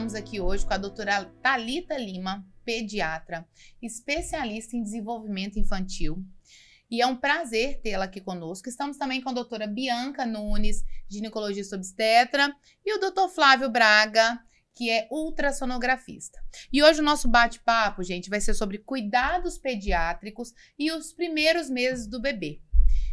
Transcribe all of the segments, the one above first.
estamos aqui hoje com a doutora Thalita Lima, pediatra, especialista em desenvolvimento infantil. E é um prazer tê-la aqui conosco. Estamos também com a doutora Bianca Nunes, ginecologista obstetra, e o doutor Flávio Braga, que é ultrassonografista. E hoje o nosso bate-papo, gente, vai ser sobre cuidados pediátricos e os primeiros meses do bebê.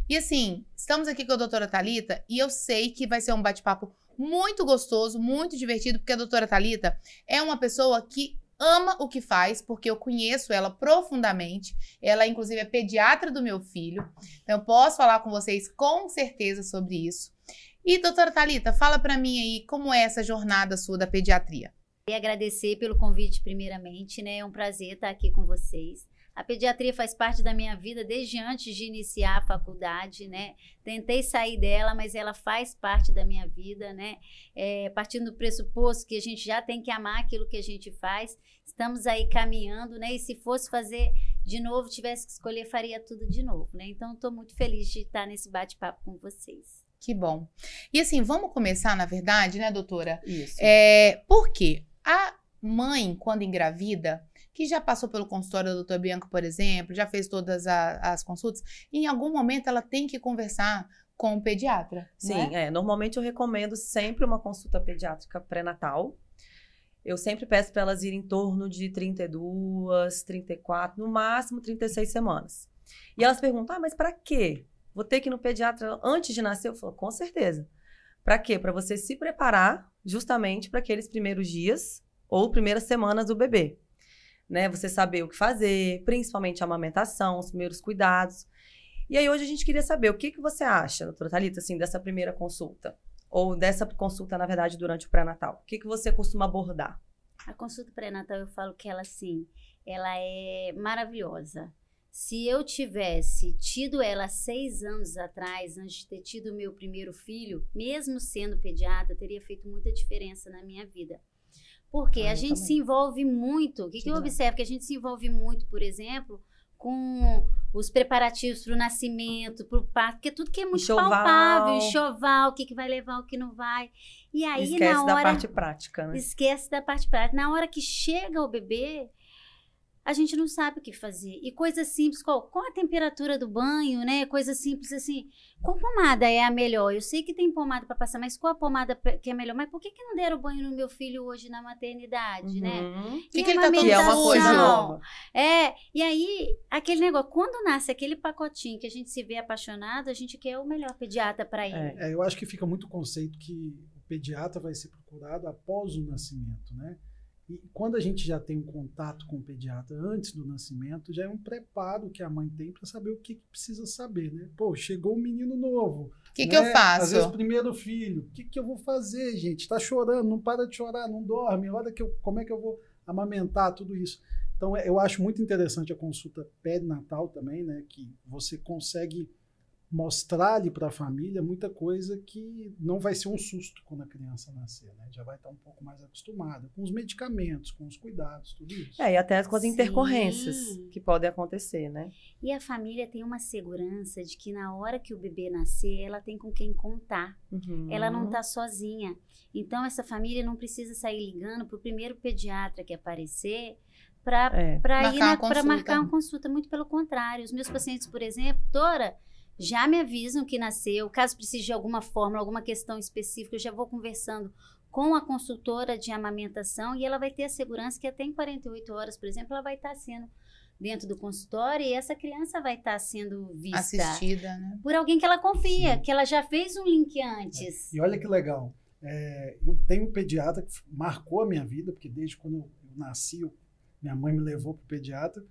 E assim, estamos aqui com a doutora Thalita e eu sei que vai ser um bate-papo muito gostoso, muito divertido, porque a doutora Thalita é uma pessoa que ama o que faz, porque eu conheço ela profundamente. Ela, inclusive, é pediatra do meu filho. Então, eu posso falar com vocês com certeza sobre isso. E, doutora Thalita, fala para mim aí como é essa jornada sua da pediatria. Queria agradecer pelo convite primeiramente, né? É um prazer estar aqui com vocês. A pediatria faz parte da minha vida desde antes de iniciar a faculdade, né? Tentei sair dela, mas ela faz parte da minha vida, né? Partindo do pressuposto que a gente já tem que amar aquilo que a gente faz. Estamos aí caminhando, né? E se fosse fazer de novo, tivesse que escolher, faria tudo de novo, né? Então, estou muito feliz de estar nesse bate-papo com vocês. Que bom. E assim, vamos começar, na verdade, né, doutora? Isso. Por quê? A mãe, quando engravida, que já passou pelo consultório da doutora Bianca, por exemplo, já fez todas as consultas, em algum momento ela tem que conversar com o pediatra. Sim, normalmente eu recomendo sempre uma consulta pediátrica pré-natal. Eu sempre peço para elas irem em torno de 32, 34, no máximo 36 semanas. E elas perguntam, mas para quê? Vou ter que ir no pediatra antes de nascer? Eu falo, com certeza. Para quê? Para você se preparar justamente para aqueles primeiros dias ou primeiras semanas do bebê. Né? Você saber o que fazer, principalmente a amamentação, os primeiros cuidados. E aí hoje a gente queria saber o que você acha, doutora Thalita, assim, dessa primeira consulta? Ou dessa consulta, na verdade, durante o pré-natal? O que você costuma abordar? A consulta pré-natal, eu falo que ela, assim, ela é maravilhosa. Se eu tivesse tido ela 6 anos atrás, antes de ter tido o meu primeiro filho, mesmo sendo pediatra, teria feito muita diferença na minha vida. Porque a gente se envolve muito. O que eu observo? Que a gente se envolve muito, por exemplo, com os preparativos para o nascimento, para o parto, porque tudo que é muito palpável, enxoval, o que vai levar, o que não vai. E aí, esquece na hora, da parte prática, né? Esquece da parte prática. Na hora que chega o bebê, a gente não sabe o que fazer. E coisas simples, qual a temperatura do banho, né? Coisas simples assim. Qual pomada é a melhor? Eu sei que tem pomada para passar, mas qual a pomada que é melhor? Mas por que não deram banho no meu filho hoje na maternidade, né? Que ele tá todo é uma coisa nova. E aí, aquele negócio, quando nasce aquele pacotinho que a gente se vê apaixonado, a gente quer o melhor pediatra para ele. Eu acho que fica muito o conceito que o pediatra vai ser procurado após o nascimento, né? E quando a gente já tem um contato com o pediatra antes do nascimento, já é um preparo que a mãe tem para saber o que precisa saber, né? Pô, chegou um menino novo. O que eu faço? Às vezes o primeiro filho. O que eu vou fazer, gente? Tá chorando, não para de chorar, não dorme. Olha como é que eu vou amamentar tudo isso. Então, eu acho muito interessante a consulta perinatal também, né? Que você consegue mostrar ali para a família muita coisa que não vai ser um susto quando a criança nascer, né? Já vai estar um pouco mais acostumada com os medicamentos, com os cuidados, tudo isso. E até com as intercorrências que podem acontecer, né? E a família tem uma segurança de que na hora que o bebê nascer, ela tem com quem contar. Ela não está sozinha. Então, essa família não precisa sair ligando para o primeiro pediatra que aparecer para marcar uma consulta. Muito pelo contrário. Os meus pacientes, por exemplo, doutora, já me avisam que nasceu, caso precise de alguma fórmula, alguma questão específica, eu já vou conversando com a consultora de amamentação e ela vai ter a segurança que até em 48 horas, por exemplo, ela vai estar sendo dentro do consultório e essa criança vai estar sendo vista, assistida, né? Por alguém que ela confia, que ela já fez um link antes. E olha que legal, eu tenho um pediatra que marcou a minha vida, porque desde quando eu nasci, minha mãe me levou para o pediatra.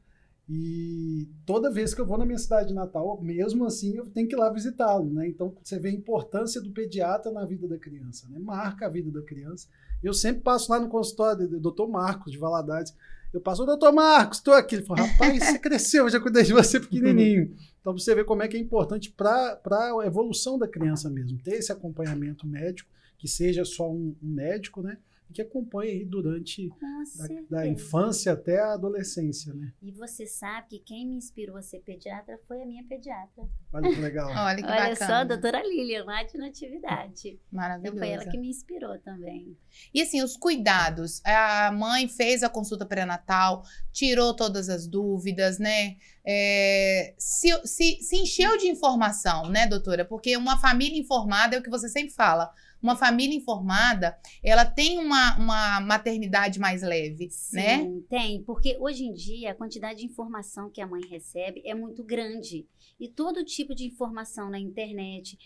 E toda vez que eu vou na minha cidade natal, mesmo assim, eu tenho que ir lá visitá-lo, né? Então, você vê a importância do pediatra na vida da criança, né? Marca a vida da criança. Eu sempre passo lá no consultório do doutor Marcos, de Valadares. Eu passo, doutor Marcos, estou aqui. Ele fala, rapaz, você cresceu, eu já cuidei de você pequenininho. Então, você vê como é que é importante para a evolução da criança mesmo. Ter esse acompanhamento médico, que seja só um médico, né? e que acompanha aí durante Com certeza. da infância até a adolescência, né? E você sabe que quem me inspirou a ser pediatra foi a minha pediatra. Olha que legal. Olha que Olha bacana. só, a doutora Lilian, lá de Natividade. Então Maravilhoso. foi ela que me inspirou também. E assim, os cuidados. A mãe fez a consulta pré-natal, tirou todas as dúvidas, né? Se encheu de informação, né, doutora? Porque uma família informada é o que você sempre fala. Uma família informada, ela tem uma maternidade mais leve, né? Sim, tem, porque hoje em dia a quantidade de informação que a mãe recebe é muito grande. E todo tipo de informação na internet,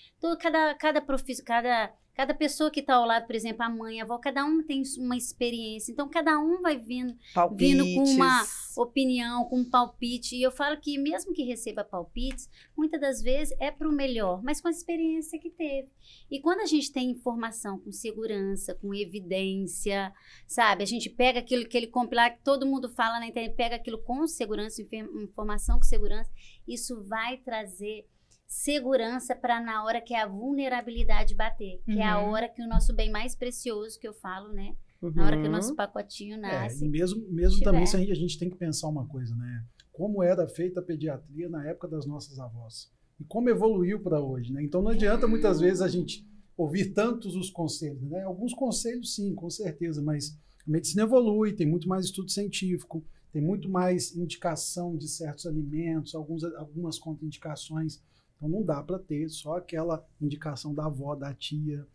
cada pessoa que está ao lado, por exemplo, a mãe, a avó, cada um tem uma experiência. Então, cada um vai vindo com uma opinião, com um palpite. E eu falo que mesmo que receba palpites, muitas das vezes é para o melhor, mas com a experiência que teve. E quando a gente tem informação com segurança, com evidência, sabe? A gente pega aquele compilar que todo mundo fala na internet, pega aquilo com segurança, informação com segurança, isso vai trazer segurança para na hora que a vulnerabilidade bater, que é a hora que o nosso bem mais precioso, que eu falo, né? Na hora que o nosso pacotinho nasce. E mesmo também se a gente tem que pensar uma coisa, né? Como era feita a pediatria na época das nossas avós. E como evoluiu para hoje, né? Então não adianta muitas vezes a gente ouvir tantos os conselhos, né? Alguns conselhos sim, com certeza, mas a medicina evolui, tem muito mais estudo científico, tem muito mais indicação de certos alimentos, algumas contraindicações. Então não dá para ter só aquela indicação da avó, da tia.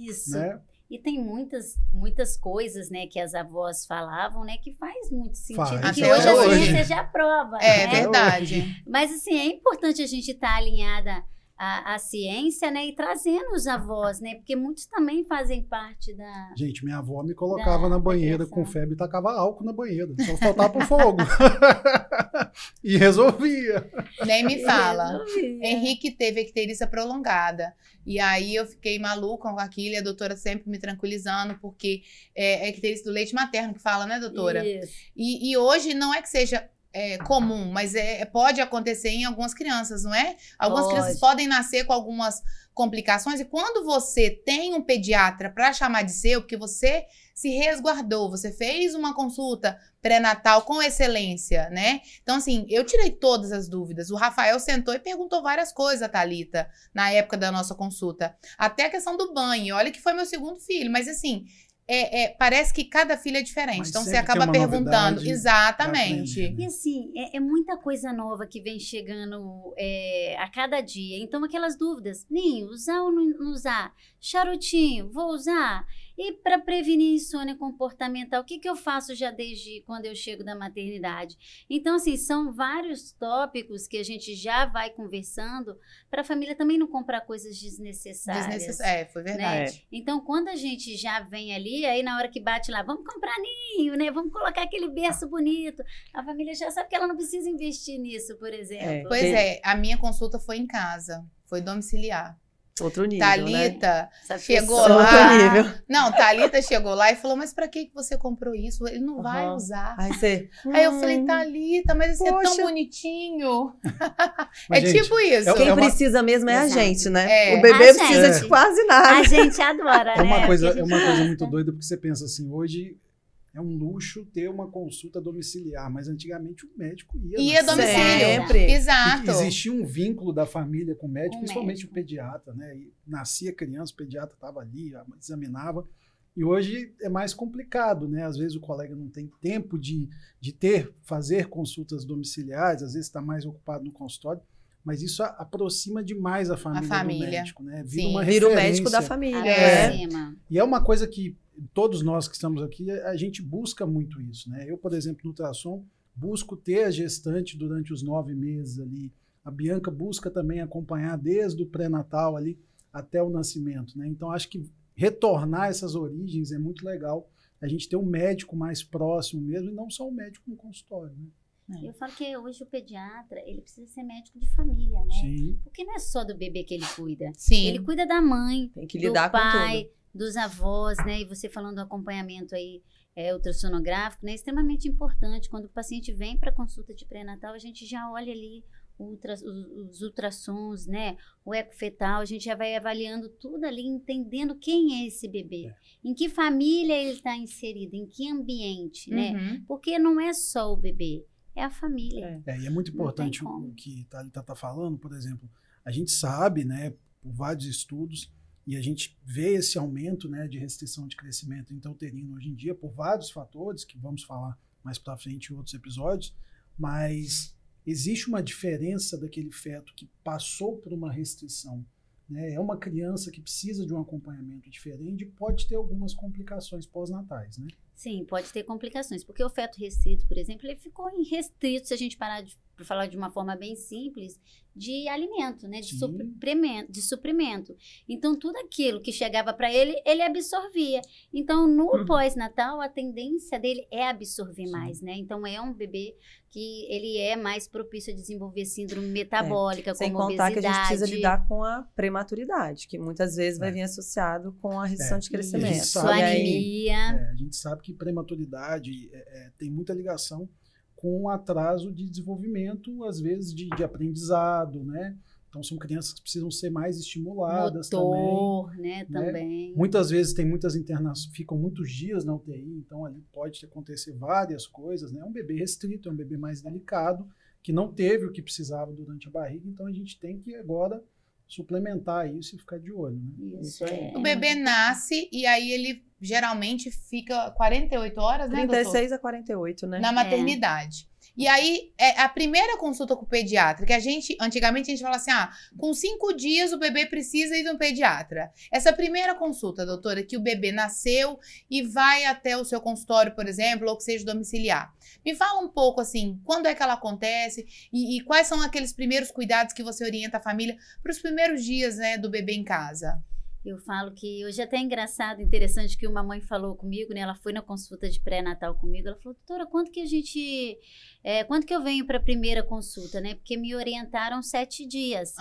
Isso. Né? E tem muitas coisas, né, que as avós falavam, né, que faz muito sentido. Faz. Que Até hoje a hoje. ciência já prova. É né? verdade. Mas, assim, é importante a gente estar alinhada à ciência, né, e trazendo os avós, né, porque muitos também fazem parte da... Gente, minha avó me colocava na banheira criação. com febre e tacava álcool na banheira. Só faltava pro fogo. E resolvia. Nem me fala. Resolvia. Henrique teve icterícia prolongada. E aí eu fiquei maluca com aquilo e a doutora sempre me tranquilizando, porque é icterícia do leite materno que fala, né, doutora? Isso. E hoje não é que seja comum, mas pode acontecer em algumas crianças, não é? Algumas Pode. crianças podem nascer com algumas complicações e quando você tem um pediatra para chamar de seu, porque você se resguardou, você fez uma consulta pré-natal com excelência, né? Então, assim, eu tirei todas as dúvidas. O Rafael sentou e perguntou várias coisas a Thalita na época da nossa consulta. Até a questão do banho. Olha que foi meu segundo filho, mas assim... parece que cada filho é diferente. Mas então, você sempre acaba tem uma perguntando. novidade Exatamente. pra aprender, E assim, é muita coisa nova que vem chegando a cada dia. Então, aquelas dúvidas, Ninho, usar ou não usar? Charutinho, vou usar? E para prevenir insônia comportamental, o que eu faço já desde quando eu chego da maternidade? Então, assim, são vários tópicos que a gente já vai conversando para a família também não comprar coisas desnecessárias. Foi verdade. Então, quando a gente já vem ali, aí na hora que bate lá, vamos comprar ninho, né? Vamos colocar aquele berço bonito. A família já sabe que ela não precisa investir nisso, por exemplo. Pois a minha consulta foi em casa. Foi domiciliar. Outro nível, né? Thalita Sabe chegou pessoa- Outro lá. nível. Não, Thalita chegou lá e falou, mas pra que você comprou isso? Ele não vai Aham. usar. Aí você... Aí eu falei, Thalita, mas esse é tão poxa. bonitinho. Mas, gente, tipo isso. Quem É uma- precisa mesmo é a Exato. gente, né? É. O bebê A precisa gente. de quase nada. A gente adora, É uma né? coisa, Porque a gente muito gosta. doida, porque você pensa assim, hoje é um luxo ter uma consulta domiciliar, mas antigamente o médico ia a na domicílio. Sempre. Exato. E existia um vínculo da família com o médico, Com o principalmente médico. o pediatra, né? E nascia criança, o pediatra estava ali, examinava. E hoje é mais complicado, né? Às vezes o colega não tem tempo de fazer consultas domiciliares, às vezes está mais ocupado no consultório, mas isso aproxima demais a família do médico, né? Vira Sim. uma Vira o referência. médico da família. Aproxima. E é uma coisa que todos nós que estamos aqui, a gente busca muito isso, né? Eu, por exemplo, no ultrassom, busco ter a gestante durante os 9 meses ali. A Bianca busca também acompanhar desde o pré-natal ali até o nascimento, né? Então, acho que retornar essas origens é muito legal. A gente ter um médico mais próximo mesmo e não só um médico no consultório, né? Eu falo que hoje o pediatra, ele precisa ser médico de família, né? Sim. Porque não é só do bebê que ele cuida. Sim. Ele cuida da mãe, Tem que do lidar com pai, tudo. dos avós, né? E você falando do acompanhamento aí ultrassonográfico, né? É extremamente importante. Quando o paciente vem para consulta de pré-natal, a gente já olha ali os ultrassons, né? O ecofetal, a gente já vai avaliando tudo ali, entendendo quem é esse bebê, em que família ele está inserido, em que ambiente, né? Porque não é só o bebê, é a família. E é muito importante o que a Thalita está falando, por exemplo, a gente sabe, né, por vários estudos, e a gente vê esse aumento, né, de restrição de crescimento intrauterino hoje em dia por vários fatores, que vamos falar mais para frente em outros episódios, mas existe uma diferença daquele feto que passou por uma restrição, né? É uma criança que precisa de um acompanhamento diferente e pode ter algumas complicações pós-natais, né? Sim, pode ter complicações, porque o feto restrito, por exemplo, ele ficou restrito, se a gente parar para falar de uma forma bem simples, de alimento, né? De suprimento. Então, tudo aquilo que chegava para ele, ele absorvia. Então, no pós-natal, a tendência dele é absorver mais, né? Então, é um bebê que ele é mais propício a desenvolver síndrome metabólica, como obesidade. Sem contar que a gente precisa lidar com a prematuridade, que muitas vezes vai vir associado com a restrição de crescimento. Sua anemia. A gente sabe que prematuridade tem muita ligação com o atraso de desenvolvimento, às vezes de aprendizado, né? Então são crianças que precisam ser mais estimuladas também. Também. Muitas vezes tem muitas internações, ficam muitos dias na UTI, então ali pode acontecer várias coisas, né? É um bebê restrito, é um bebê mais delicado, que não teve o que precisava durante a barriga, então a gente tem que agora suplementar isso e ficar de olho, né? Isso é. O bebê nasce e aí ele geralmente fica 48 horas, né, 36 doutor? a 48, né? Na maternidade. E aí, a primeira consulta com o pediatra, que antigamente a gente falava assim, com 5 dias o bebê precisa ir no pediatra. Essa primeira consulta, doutora, que o bebê nasceu e vai até o seu consultório, por exemplo, ou que seja domiciliar. Me fala um pouco, assim, quando é que ela acontece e quais são aqueles primeiros cuidados que você orienta a família para os primeiros dias, né, do bebê em casa? Eu falo que hoje é até engraçado, interessante que uma mãe falou comigo, né? Ela foi na consulta de pré-natal comigo, ela falou, doutora, quando que eu venho para a primeira consulta, né? Porque me orientaram 7 dias.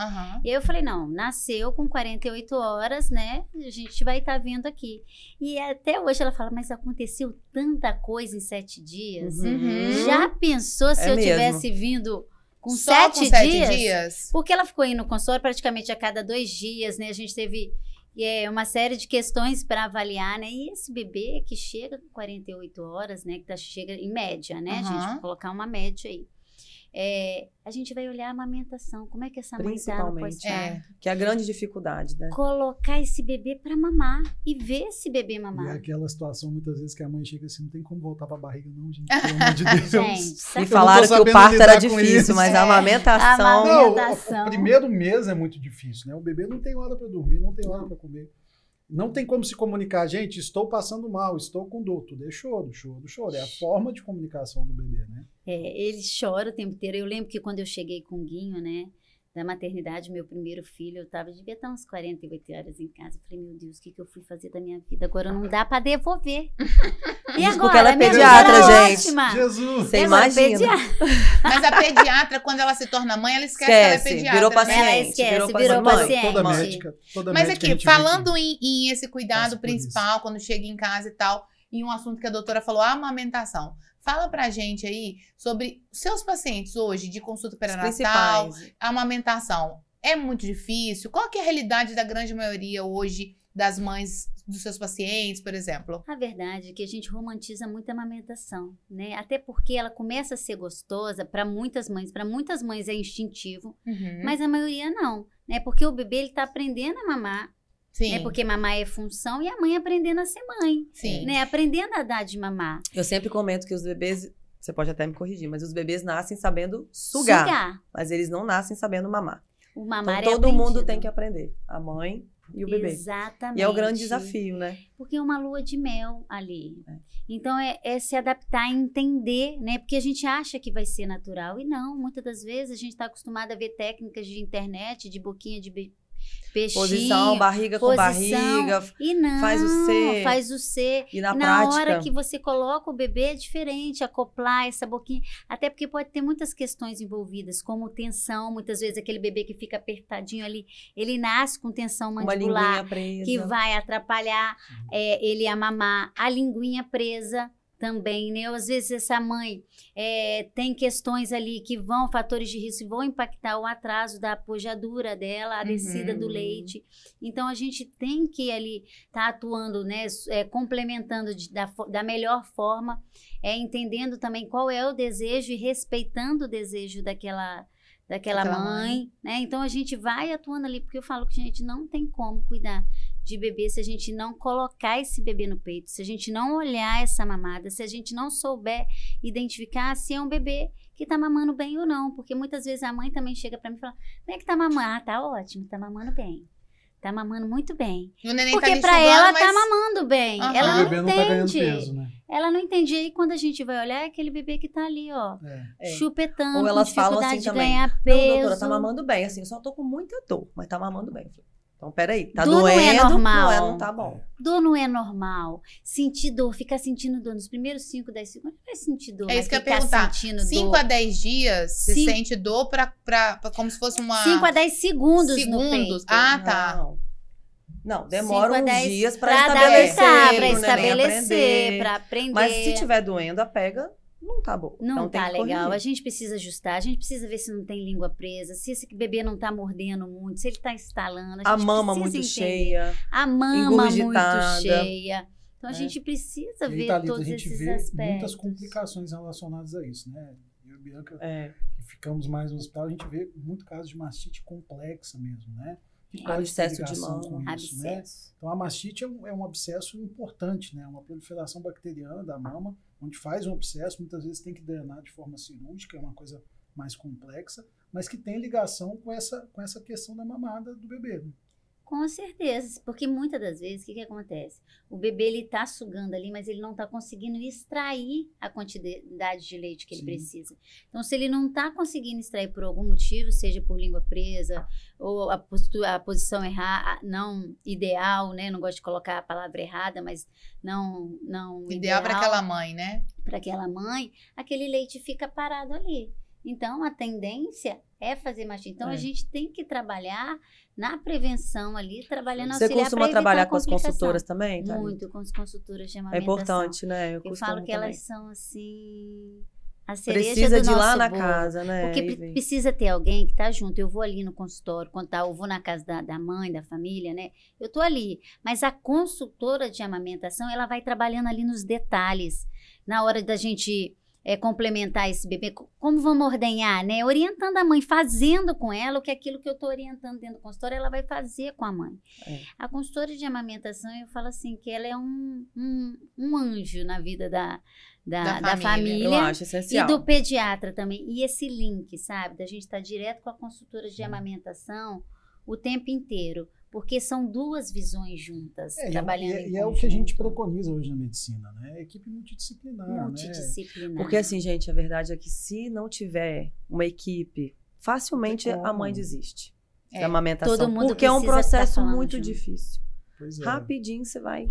E aí eu falei, não, nasceu com 48 horas, né? A gente vai estar vendo aqui. E até hoje ela fala, mas aconteceu tanta coisa em 7 dias. Já pensou se eu tivesse vindo com 7 dias? Porque ela ficou indo no consultório praticamente a cada 2 dias, né? A gente teve uma série de questões para avaliar, né? E esse bebê que chega com 48 horas, né? Que chega em média, né? A gente vai colocar uma média aí. A gente vai olhar a amamentação, como é que essa mãe está no pós-parto. Que é a grande dificuldade, né? Colocar esse bebê para mamar e ver esse bebê mamar. E é aquela situação, muitas vezes, que a mãe chega assim, não tem como voltar para a barriga, não, gente, pelo amor de Deus. Gente, e falaram que o parto era difícil, mas a amamentação... Não, o primeiro mês é muito difícil, né? O bebê não tem hora para dormir, não tem hora para comer. Não tem como se comunicar, gente, estou passando mal, estou com dor, tudo é choro. É a forma de comunicação do bebê, né? Ele chora o tempo inteiro. Eu lembro que quando eu cheguei com o Guinho, né, da maternidade, meu primeiro filho, devia estar uns 48 horas em casa. Eu falei, meu Deus, o que eu fui fazer da minha vida? Agora não dá para devolver. E isso agora? Porque ela é pediatra, gente. Ótima. Jesus! Você imagina. Mas a pediatra, quando ela se torna mãe, ela esquece que ela é pediatra. Virou paciente. Ela esquece, virou paciente. Toda Mas médica aqui, falando em esse cuidado principal, quando chega em casa e tal, em um assunto que a doutora falou, a amamentação. Fala pra gente aí sobre seus pacientes hoje de consulta perinatal, amamentação. É muito difícil? Qual que é a realidade da grande maioria hoje das mães dos seus pacientes, por exemplo? A verdade é que a gente romantiza muito a amamentação, né? Até porque ela começa a ser gostosa para muitas mães é instintivo, mas a maioria não, né? Porque o bebê ele tá aprendendo a mamar. Sim. Né? Porque mamar é função e a mãe aprendendo a ser mãe. Sim. Né? Aprendendo a dar de mamar. Eu sempre comento que os bebês, você pode até me corrigir, mas os bebês nascem sabendo sugar. Mas eles não nascem sabendo mamar. O mamar então, todo mundo tem que aprender. A mãe e o bebê. Exatamente. E é o grande desafio, né? Porque é uma lua de mel ali. Então, é se adaptar, entender, né? Porque a gente acha que vai ser natural. E não, muitas das vezes a gente está acostumado a ver técnicas de internet, de boquinha de peixinho, posição, barriga com barriga, e não, faz o C. E na prática, hora que você coloca o bebê é diferente, acoplar essa boquinha, até porque pode ter muitas questões envolvidas, como tensão, muitas vezes aquele bebê que fica apertadinho ali, ele nasce com tensão mandibular, presa, que vai atrapalhar ele a mamar, a linguinha presa, também, né? Ou, às vezes essa mãe tem questões ali que fatores de risco, vão impactar o atraso da pojadura dela, a descida do leite. Então, a gente tem que ali estar atuando, né? Complementando da melhor forma, entendendo também qual é o desejo e respeitando o desejo daquela mãe, né? Então, a gente vai atuando ali, porque eu falo que a gente não tem como cuidar de bebê se a gente não colocar esse bebê no peito, se a gente não olhar essa mamada, se a gente não souber identificar se é um bebê que tá mamando bem ou não, porque muitas vezes a mãe também chega pra mim e fala, como é que tá mamando? Ah, tá ótimo, tá mamando bem. Tá mamando muito bem. E o neném porque tá pra ela tá mamando bem. Ela não o bebê não tá ganhando entende. peso, né? Ela não entende. E quando a gente vai olhar, é aquele bebê que tá ali, ó, chupetando, Ou elas falam assim de também, ganhar peso. não, doutora, tá mamando bem, assim, eu só tô com muita dor, mas tá mamando bem. Então, peraí, tá Dor doendo, não é normal. não tá bom. Dor não é normal. Sentir dor, ficar sentindo dor nos primeiros 5, 10 segundos, não vai sentir dor. É isso que eu ia ficar perguntar. sentindo 5 dor. a 10 dias, você sente dor pra como se fosse uma... 5 a 10 segundos no peito. Ah, tá. Não, demora 5 a uns 10 dias pra pra estabelecer. adaptar, pra pro neném estabelecer, aprender. pra aprender. Mas se tiver doendo, a pega não tá boa. Não então, tem tá que legal. corrigir. A gente precisa ajustar, a gente precisa ver se não tem língua presa, se esse bebê não tá mordendo muito, se ele tá estalando. A mama precisa muito entender. cheia. A mama muito engurgitada. cheia. Então a gente precisa E aí, ver Thalita, todos a gente esses vê aspectos. muitas complicações relacionadas a isso, né? Eu e a Bianca, que ficamos mais no hospital, a gente vê muito caso de mastite complexa mesmo, né? Que pode ter Abscesso de ligação mama. com isso, né? Abscesso. Então, a mastite é um abscesso importante, né? Uma proliferação bacteriana da mama, onde faz um abscesso, muitas vezes tem que drenar de forma cirúrgica, é uma coisa mais complexa, mas que tem ligação com essa questão da mamada do bebê. Né? Com certeza, porque muitas das vezes, o que acontece? O bebê, ele tá sugando ali, mas ele não tá conseguindo extrair a quantidade de leite que ele precisa. Então, se ele não tá conseguindo extrair por algum motivo, seja por língua presa, ou a posição errada, não ideal, né? Não gosto de colocar a palavra errada, mas não Ideal para aquela mãe, né? Para aquela mãe, aquele leite fica parado ali. Então, a tendência é fazer mastite. Então, a gente tem que trabalhar na prevenção ali, trabalhando Você auxiliar costuma pra trabalhar evitar com as complicação. consultoras também, Thalita? Muito, com as consultoras de É amamentação. importante, né? Eu falo que elas são, assim, a cereja Precisa do de ir lá nosso na bolo. casa, né? Porque precisa ter alguém que tá junto. Eu vou ali no consultório, eu vou na casa da mãe, da família, né? Eu tô ali. Mas a consultora de amamentação, ela vai trabalhando ali nos detalhes. Na hora da gente complementar esse bebê, como vamos ordenhar, né? Orientando a mãe, fazendo com ela o que aquilo que eu tô orientando dentro do consultório, ela vai fazer com a mãe. A consultora de amamentação, eu falo assim, que ela é um anjo na vida da família. Eu acho essencial. E do pediatra também. E esse link, sabe? Da gente estar direto com a consultora de amamentação o tempo inteiro. Porque são duas visões juntas, trabalhando em conjunto. E é o que a gente preconiza hoje na medicina, né? Equipe multidisciplinar, Multidisciplinar. Porque assim, gente, a verdade é que se não tiver uma equipe, facilmente a mãe desiste da amamentação. Todo mundo porque é um precisa processo estar falando muito junto. difícil. Pois é. Rapidinho você vai...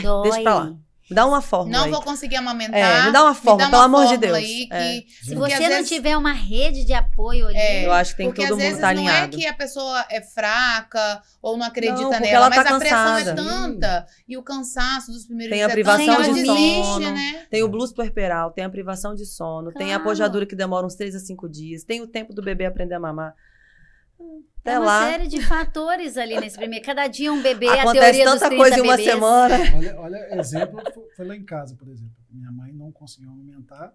Dói. Deixa pra lá. Me dá uma fórmula Não aí. vou conseguir amamentar. Me dá uma fórmula, pelo amor de Deus. Aí Se porque você às não vezes, tiver uma rede de apoio ali... Eu acho que tem que porque todo às mundo vezes estar não alinhado. é que a pessoa é fraca ou não acredita Não, porque nela, ela mas tá a pressão cansada. é tanta e o cansaço dos primeiros Tem dias a é privação tanto, ela de desiste, sono, né? Tem o blues puerperal, tem a privação de sono, tem a Claro. pojadura que demora uns 3 a 5 dias, tem o tempo do bebê aprender a mamar. Até É uma lá, série de fatores ali nesse primeiro. Cada dia um bebê, a acontece teoria dos tanta 30 coisa em uma bebês. semana. Olha, exemplo, foi lá em casa, por exemplo. Minha mãe não conseguiu amamentar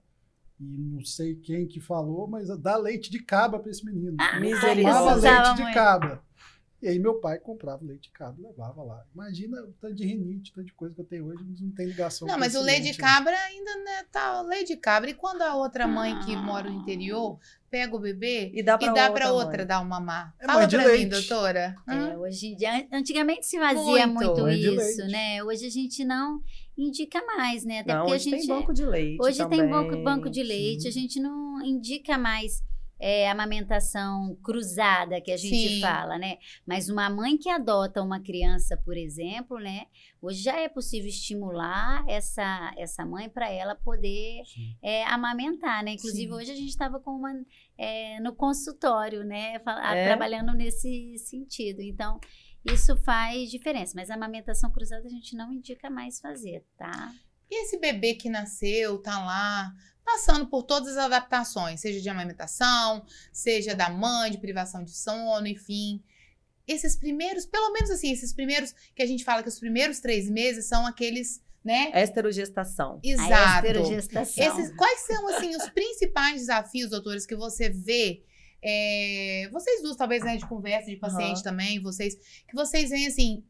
e não sei quem que falou, mas dá leite de cabra para esse menino. Misericórdia. Tomava Usava leite de muito. cabra. E aí meu pai comprava leite de cabra e levava lá. Imagina o tanto de rinite, o tanto de coisa que eu tenho hoje, não tem ligação Não, com mas o esse leite de leite, cabra ainda né, tá o leite de cabra. E quando a outra mãe que mora no interior pega o bebê E dá pra outra mãe. dar um mamar? É Fala mãe de pra mim, leite. doutora. Hoje em dia, antigamente se fazia muito Mãe de isso, leite. né? Hoje a gente não indica mais, né? Até Não, porque a hoje gente tem banco de leite hoje também. tem banco de leite, a gente não indica mais amamentação cruzada, que a gente Sim. fala, né? Mas uma mãe que adota uma criança, por exemplo, né? Hoje já é possível estimular essa mãe para ela poder amamentar, né? Inclusive, Sim. hoje a gente estava com uma no consultório, né? Trabalhando nesse sentido. Então, isso faz diferença. Mas a amamentação cruzada a gente não indica mais fazer, tá? E esse bebê que nasceu, tá lá, passando por todas as adaptações, seja de amamentação, seja da mãe, de privação de sono, enfim. Esses primeiros, pelo menos assim, esses primeiros, que a gente fala que os primeiros 3 meses são aqueles, né? Esterogestação. Exato. A esterogestação. Quais são, assim, os principais desafios, doutores, que você vê? Vocês duas, talvez, né, de conversa, de paciente também, que vocês veem, assim,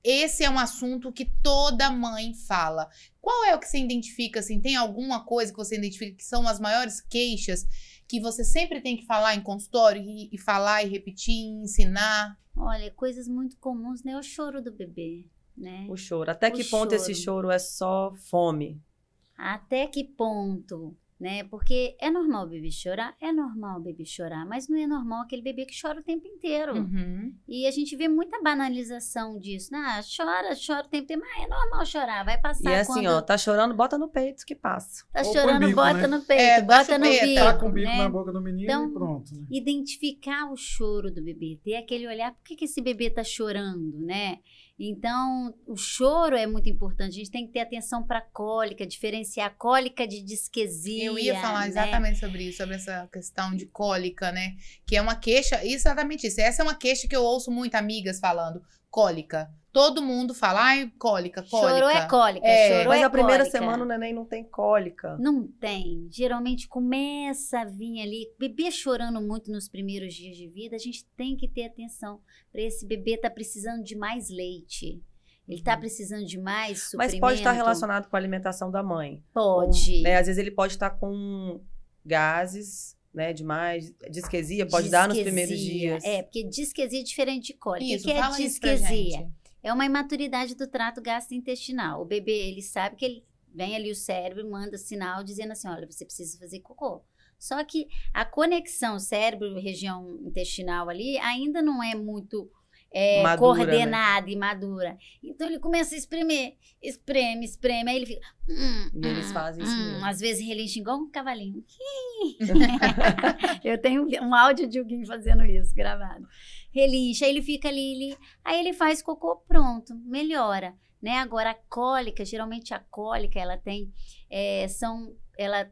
esse é um assunto que toda mãe fala. Qual é o que você identifica, assim, tem alguma coisa que você identifica que são as maiores queixas que você sempre tem que falar em consultório e falar e repetir, e ensinar? Olha, coisas muito comuns, né? O choro do bebê, né? O choro. Até que ponto esse choro é só fome? Até que ponto, né? Porque é normal o bebê chorar, mas não é normal aquele bebê que chora o tempo inteiro. Uhum. E a gente vê muita banalização disso. Ah, chora o tempo inteiro, mas é normal chorar, vai passar. E assim, ó, tá chorando, bota no peito que passa. Tá Ou chorando, bico, bota né? no peito, bota no chupeta. bico. Tá com o bico né? na boca do menino Então, e pronto. Né? Identificar o choro do bebê, ter aquele olhar, por que esse bebê tá chorando, né? Então, o choro é muito importante, a gente tem que ter atenção para cólica, diferenciar cólica de disquesia. Eu ia falar né? exatamente sobre isso, sobre essa questão de cólica, né? Que é uma queixa, exatamente isso. Essa é uma queixa que eu ouço muito amigas falando, cólica. Todo mundo fala, ai, cólica. Chorou é cólica, chorou Mas é a primeira cólica. semana o neném não tem cólica. Não tem. Geralmente começa a vir ali, bebê chorando muito nos primeiros dias de vida, a gente tem que ter atenção para esse bebê tá precisando de mais leite. Ele tá precisando de mais suprimento. Mas pode estar relacionado com a alimentação da mãe. Pode. Ou, né, às vezes ele pode estar com gases, né, demais, disquesia, pode dar nos primeiros dias. Porque disquesia é diferente de cólica. Isso, O que é fala isso pra disquesia? gente. É uma imaturidade do trato gastrointestinal. O bebê, ele sabe que ele vem ali o cérebro, manda sinal dizendo assim, olha, você precisa fazer cocô. Só que a conexão cérebro-região intestinal ali ainda não é muito Madura, coordenada e madura. Então ele começa a espremer, espreme, aí ele fica... E eles fazem isso mesmo. Às vezes relincha igual um cavalinho. Eu tenho um áudio de alguém fazendo isso, gravado. Relincha, aí ele fica ali, aí ele faz cocô, pronto, melhora, né? Agora a cólica, geralmente a cólica, ela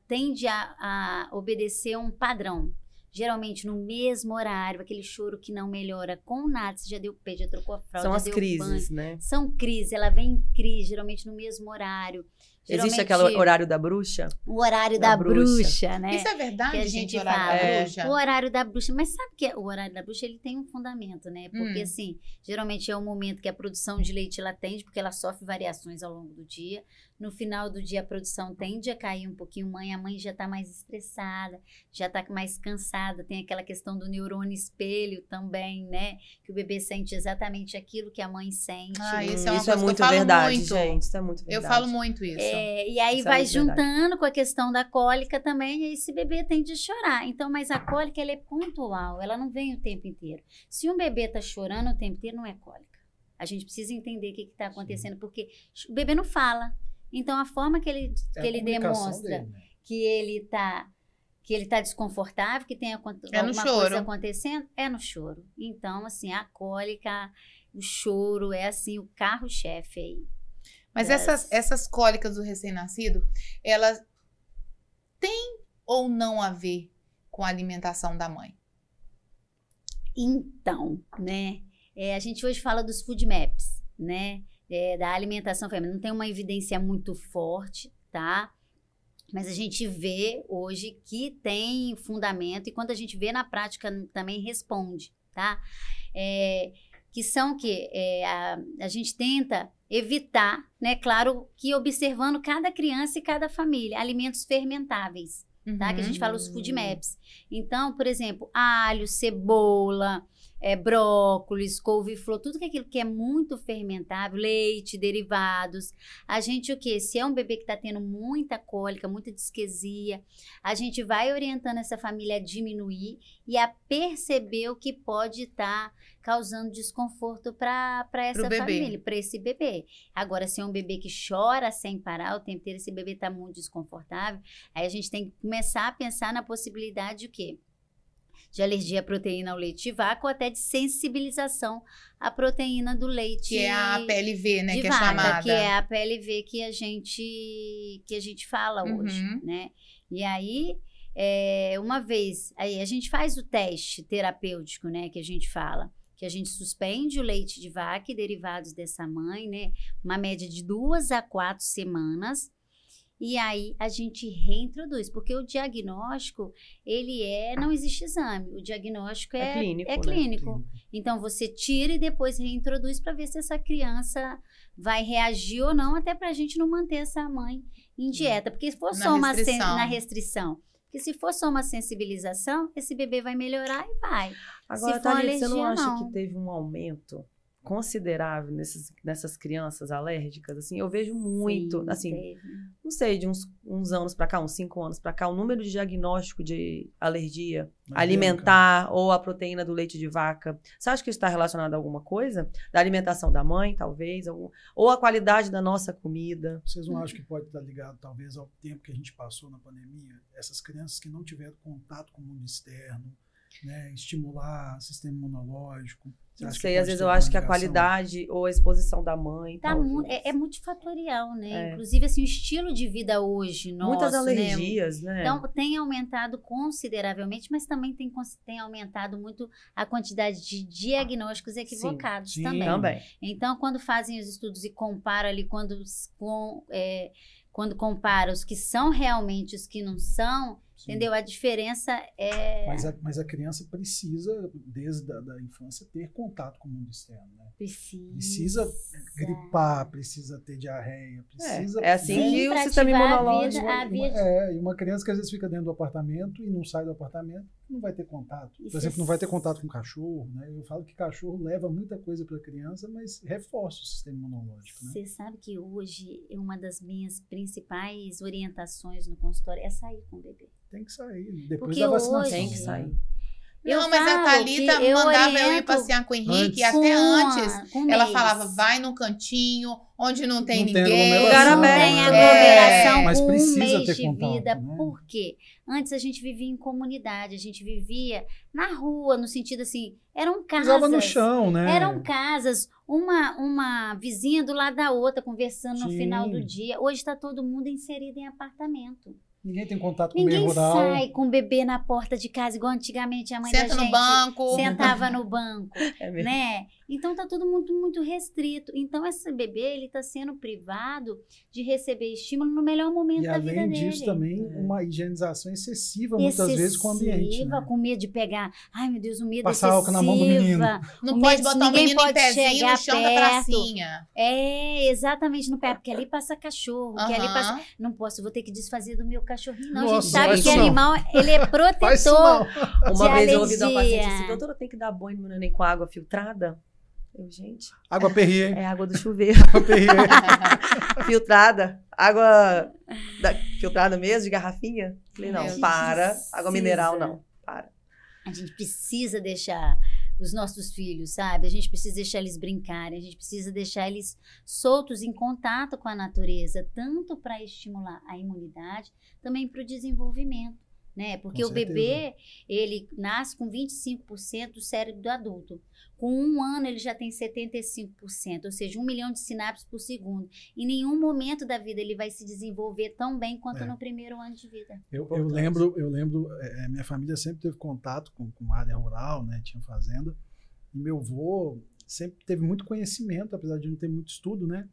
tende a obedecer um padrão. Geralmente no mesmo horário, aquele choro que não melhora com nada, você já deu peito, já trocou a fralda, São já as deu crises, banho. né? São crises, ela vem em crise, geralmente no mesmo horário. Existe aquele horário da bruxa? O horário da bruxa, né? Isso é verdade, Que a gente, gente o horário fala. da bruxa? O horário da bruxa, mas sabe que o horário da bruxa ele tem um fundamento, né? Porque assim, geralmente é o momento que a produção de leite ela tende, porque ela sofre variações ao longo do dia. No final do dia a produção tende a cair um pouquinho, a mãe já tá mais estressada, já tá mais cansada, tem aquela questão do neurônio espelho também, né? Que o bebê sente exatamente aquilo que a mãe sente. Isso é uma coisa que eu muito falo verdade, muito. gente. Isso é muito verdade. Eu falo muito isso. E aí Isso é vai muito verdade. juntando com a questão da cólica também, e aí esse bebê tende a chorar. Então, mas a cólica, ela é pontual, ela não vem o tempo inteiro. Se um bebê tá chorando o tempo inteiro, não é cólica. A gente precisa entender o que tá acontecendo, porque o bebê não fala. Então, a forma que ele demonstra dele, né? que ele tá desconfortável, que tem alguma coisa acontecendo, é no choro. Então, assim, a cólica, o choro é assim o carro-chefe aí. Mas essas cólicas do recém-nascido, elas têm ou não a ver com a alimentação da mãe? Então, né? A gente hoje fala dos food maps, né? Da alimentação feminina. Não tem uma evidência muito forte, tá? Mas a gente vê hoje que tem fundamento e quando a gente vê na prática também responde, tá? Que são que a gente tenta evitar, né? Claro que observando cada criança e cada família, alimentos fermentáveis, tá? Que a gente fala os food maps. Então, por exemplo, alho, cebola, brócolis, couve-flor, tudo aquilo que é muito fermentável, leite, derivados. A gente o quê? Se é um bebê que está tendo muita cólica, muita disquesia, a gente vai orientando essa família a diminuir e a perceber o que pode estar causando desconforto para essa família, para esse bebê. Agora, se é um bebê que chora sem parar o tempo inteiro, esse bebê está muito desconfortável, aí a gente tem que começar a pensar na possibilidade de o quê? de alergia à proteína ao leite de vaca ou até de sensibilização à proteína do leite. Que é a PLV, né? De Que é vaca, chamada. que é a PLV que a gente fala hoje, né? E aí, uma vez, aí a gente faz o teste terapêutico, né? Que a gente fala. Que a gente suspende o leite de vaca e derivados dessa mãe, né? Uma média de 2 a 4 semanas. E aí a gente reintroduz, porque o diagnóstico, não existe exame. O diagnóstico é clínico. Clínico. Então você tira e depois reintroduz para ver se essa criança vai reagir ou não, até para a gente não manter essa mãe em dieta. Porque se for só na restrição. Porque se for só uma sensibilização, esse bebê vai melhorar e vai. Agora, Thalita, você não acha que teve um aumento considerável nessas crianças alérgicas? Assim, eu vejo muito, Sim, assim, teve. Não sei, de uns anos para cá, uns 5 anos para cá, o número de diagnóstico de alergia alimentar ou a proteína do leite de vaca. Você acha que isso está relacionado a alguma coisa? Da alimentação da mãe, talvez? Ou a qualidade da nossa comida? Vocês não acham que pode estar ligado, talvez, ao tempo que a gente passou na pandemia? Essas crianças que não tiveram contato com o mundo externo, né? Estimular o sistema imunológico. Não sei, às vezes eu acho que a qualidade ou a exposição da mãe. É multifatorial, né? Inclusive, assim, o estilo de vida hoje nosso, muitas alergias, né? Então, tem aumentado consideravelmente, mas também tem aumentado muito a quantidade de diagnósticos equivocados também. Então, quando fazem os estudos e comparam ali, quando compara os que são realmente os que não são, entendeu? A diferença é... Mas a criança precisa, desde a infância, ter contato com o mundo externo, né? Precisa gripar, precisa ter diarreia, precisa... É assim que o sistema imunológico... E uma criança que às vezes fica dentro do apartamento e não sai do apartamento, não vai ter contato. Por exemplo, não vai ter contato com cachorro, né? Eu falo que cachorro leva muita coisa para a criança, mas reforça o sistema imunológico, né? Você sabe que hoje uma das minhas principais orientações no consultório é sair com o bebê. Tem que sair, depois da vacinação. Tem que sair. Não, mas a Thalita mandava eu ir passear com o Henrique, até antes ela falava, vai num cantinho, onde não tem ninguém. Lugar não aberto. tem aglomeração mas com precisa mês ter de contato, vida. né? Por quê? Antes a gente vivia em comunidade, a gente vivia na rua, no sentido assim, eram casas. Pisava no chão, né? Eram casas, uma vizinha do lado da outra, conversando no final do dia. Hoje está todo mundo inserido em apartamento. Ninguém tem contato com o meio rural. Ninguém sai com o bebê na porta de casa, igual antigamente a mãe da gente no banco. sentava no banco, né? Então tá tudo muito restrito. Então esse bebê, ele tá sendo privado de receber estímulo no melhor momento da vida dele. E além disso também, uma higienização excessiva, muitas vezes, com o ambiente, né? Com medo de pegar, ai meu Deus, o medo passar álcool na mão do menino. Não pode botar o menino em pezinho no chão da pracinha. Exatamente no pé, porque ali passa cachorro, que ali passa... Não posso, vou ter que desfazer do meu cachorrinho. Não, a gente sabe que animal, ele é protetor. Uma vez eu ouvi de uma paciente assim, doutora, tem que dar banho no neném com água filtrada? Gente. Água Perrier. É água do chuveiro. Água Perrier. Filtrada. Água filtrada mesmo, de garrafinha? Falei, não, para. Água mineral, não. Para. A gente precisa deixar os nossos filhos, sabe? A gente precisa deixar eles brincarem, a gente precisa deixar eles soltos em contato com a natureza, tanto para estimular a imunidade, também para o desenvolvimento, né? Porque o bebê, ele nasce com 25% do cérebro do adulto. Com 1 ano, ele já tem 75%, ou seja, 1 milhão de sinapses por segundo. Em nenhum momento da vida ele vai se desenvolver tão bem quanto no primeiro ano de vida. Eu lembro, minha família sempre teve contato com área rural, né? Tinha fazenda. E meu avô sempre teve muito conhecimento, apesar de não ter muito estudo, né?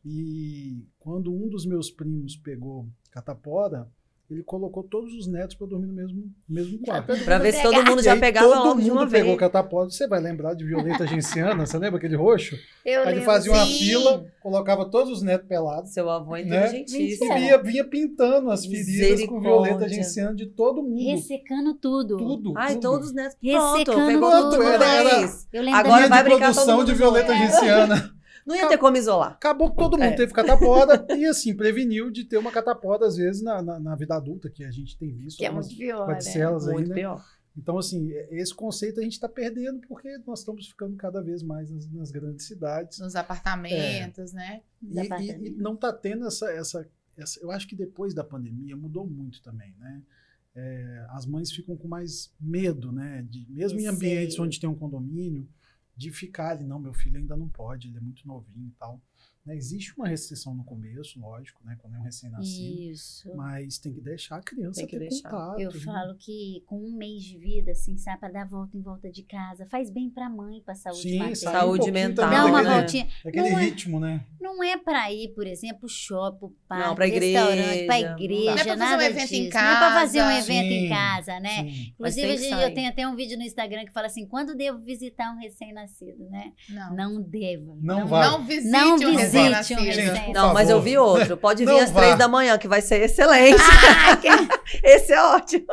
E quando um dos meus primos pegou catapora, ele colocou todos os netos para dormir no mesmo quarto. Para ver se todo mundo já pegava logo de uma vez. Todo mundo pegou catapora. Você vai lembrar de Violeta Genciana, você lembra aquele roxo? Aí ele fazia uma fila, colocava todos os netos pelados. Seu avô é inteligentíssimo. E vinha pintando as feridas com Violeta Genciana de todo mundo. Ressecando tudo. Ai, todos os netos. Ressecando Pegou tudo. Agora vai brincar produção de Violeta Genciana. Não ia ter como isolar. Acabou que todo mundo teve catapora e, assim, preveniu de ter uma catapora, às vezes, na vida adulta, que a gente tem visto. Que é muito pior, baticelas aí, muito né? pior. Então, assim, esse conceito a gente está perdendo porque nós estamos ficando cada vez mais nas grandes cidades. Nos apartamentos, né? E não está tendo essa... Eu acho que depois da pandemia mudou muito também, né? as mães ficam com mais medo, né? Mesmo em ambientes onde tem um condomínio, de ficar ali, não, meu filho ainda não pode, ele é muito novinho e tal. Né? Existe uma restrição no começo, lógico, né? Quando é um recém-nascido. Isso. Mas tem que deixar a criança ter contato. Eu falo que com 1 mês de vida, assim, sabe, para dar volta em volta de casa, faz bem pra mãe, pra saúde materna. Saúde mental. Dá uma voltinha. Aquele ritmo, né? Não é pra ir, por exemplo, pro shopping, pro parque, não, pra igreja, restaurante, pra igreja, não é pra fazer um evento disso. em casa. Não é pra fazer um evento em casa, né? Sim. Inclusive, eu tenho até um vídeo no Instagram que fala assim, quando devo visitar um recém-nascido, né? Não devo. Não vai. Não visite Não um visite recém-nascido. um recém-nascido. Não, mas eu vi outro. Pode vir Não às vá. 3 da manhã, que vai ser excelente. Esse é ótimo.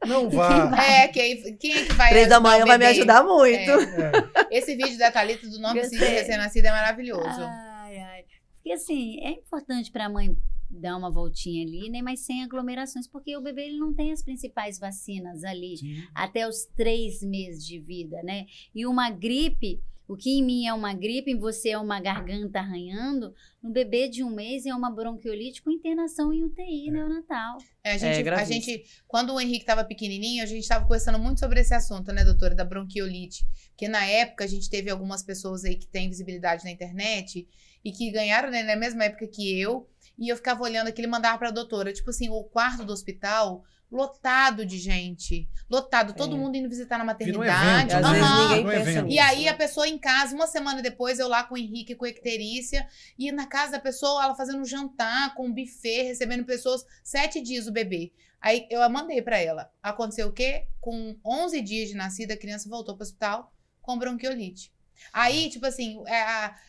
Não vá. Quem é que vai 3 da ajudar manhã o vai me bebê? ajudar muito. Esse vídeo da Thalita do nome Gostei. de recém-nascido é maravilhoso. Ai. Porque assim, é importante pra mãe dar uma voltinha ali, né? Mas sem aglomerações, porque o bebê ele não tem as principais vacinas ali Sim. até os 3 meses de vida, né? E uma gripe, o que em mim é uma gripe, em você é uma garganta arranhando, no bebê de 1 mês é uma bronquiolite com internação em UTI neonatal. A gente, quando o Henrique estava pequenininho, a gente estava conversando muito sobre esse assunto, né, doutora, da bronquiolite. Porque na época a gente teve algumas pessoas aí que têm visibilidade na internet e que ganharam, né, na mesma época que eu, e eu ficava olhando aquilo e mandava pra doutora. Tipo assim, o quarto do hospital lotado de gente. Lotado, todo mundo indo visitar na Vira um maternidade. evento, Às né? vezes ninguém Um pensa evento. nisso. E aí a pessoa em casa, uma semana depois, eu lá com o Henrique, com a Ecterícia, e na casa da pessoa, ela fazendo um jantar com um buffet, recebendo pessoas, 7 dias o bebê. Aí eu mandei pra ela. Aconteceu o quê? Com 11 dias de nascida, a criança voltou pro hospital com bronquiolite. Aí, tipo assim,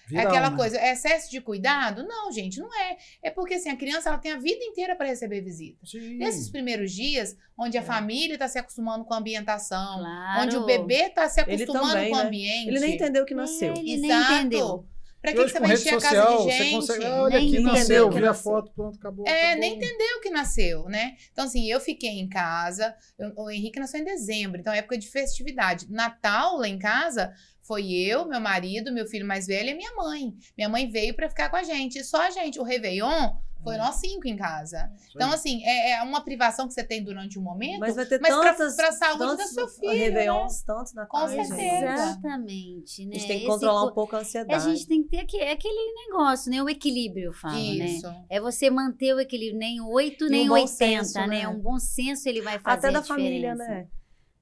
Viral, aquela né? coisa, é excesso de cuidado? Não, gente, não é. É porque assim, a criança ela tem a vida inteira para receber visita. Sim. Nesses primeiros dias, onde a família está se acostumando com a ambientação, Claro. onde o bebê está se Ele acostumando também, com o né? ambiente. Ele nem entendeu que nasceu. Ele nem Exato. entendeu. Pra E que hoje, você com vai rede encher a casa social, de você gente? consegue. Olha, Nem aqui entendeu nasceu, que vi a nasceu. foto, pronto, acabou. Nem acabou. entendeu que nasceu, né? Então, assim, eu fiquei em casa. O Henrique nasceu em dezembro, então é época de festividade. Natal, lá em casa, foi eu, meu marido, meu filho mais velho e minha mãe. Minha mãe veio pra ficar com a gente. E só a gente. O Réveillon foi nós 5 em casa. Então, assim, é uma privação que você tem durante um momento, Mas vai ter mas tantas... pra saúde do tantos seu filho, Réveillons, tantos natais. Com certeza. Exatamente, né? A gente tem que Esse controlar co- um pouco a ansiedade. A gente tem que ter aquele negócio, né? O equilíbrio, eu falo, Isso. né? É você manter o equilíbrio, nem 8, E nem um bom 80, senso, né? né? Um bom senso ele vai fazer Até da a família, diferença. né?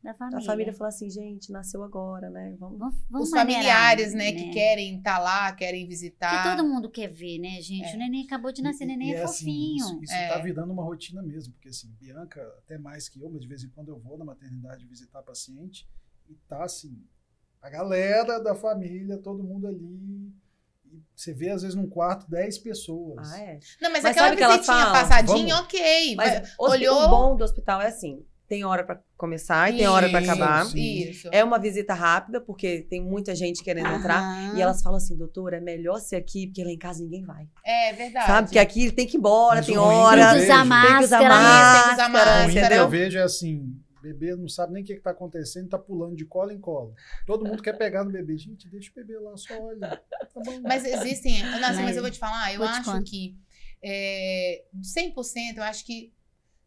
Da família. A família fala assim, gente, nasceu agora, né? Vamos... Vamos Os maneirar, familiares, né, que querem estar lá, querem visitar. Que todo mundo quer ver, né, gente? O neném acabou de nascer, o neném é assim, fofinho. Isso tá virando uma rotina mesmo, porque assim, Bianca, até mais que eu, mas de vez em quando eu vou na maternidade visitar paciente e tá assim, a galera da família, todo mundo ali. E você vê, às vezes, num quarto, 10 pessoas. Ah, é? Não, mas Mas aquela sabe o que ela visitinha fala? passadinha, Vamos. ok. Mas olhou... o bom do hospital é assim, tem hora pra começar e tem hora pra Isso, acabar. Sim. Isso. É uma visita rápida, porque tem muita gente querendo entrar. Aham. E elas falam assim, doutora, é melhor ser aqui, porque lá em casa ninguém vai. É verdade. Sabe? Porque aqui tem que ir embora, Mas tem o ruim hora. que eu Tem que usar vejo- Tem que usar máscara. Tem que usar máscara, máscara. O ruim que entendeu? eu vejo é assim, o bebê não sabe nem o que tá acontecendo, tá pulando de cola em cola. Todo mundo quer pegar no bebê. Gente, deixa o bebê lá, só olha. Tá bom. Mas existem... Nossa, mas eu vou te falar, eu Vou te acho contar. que 100%, eu acho que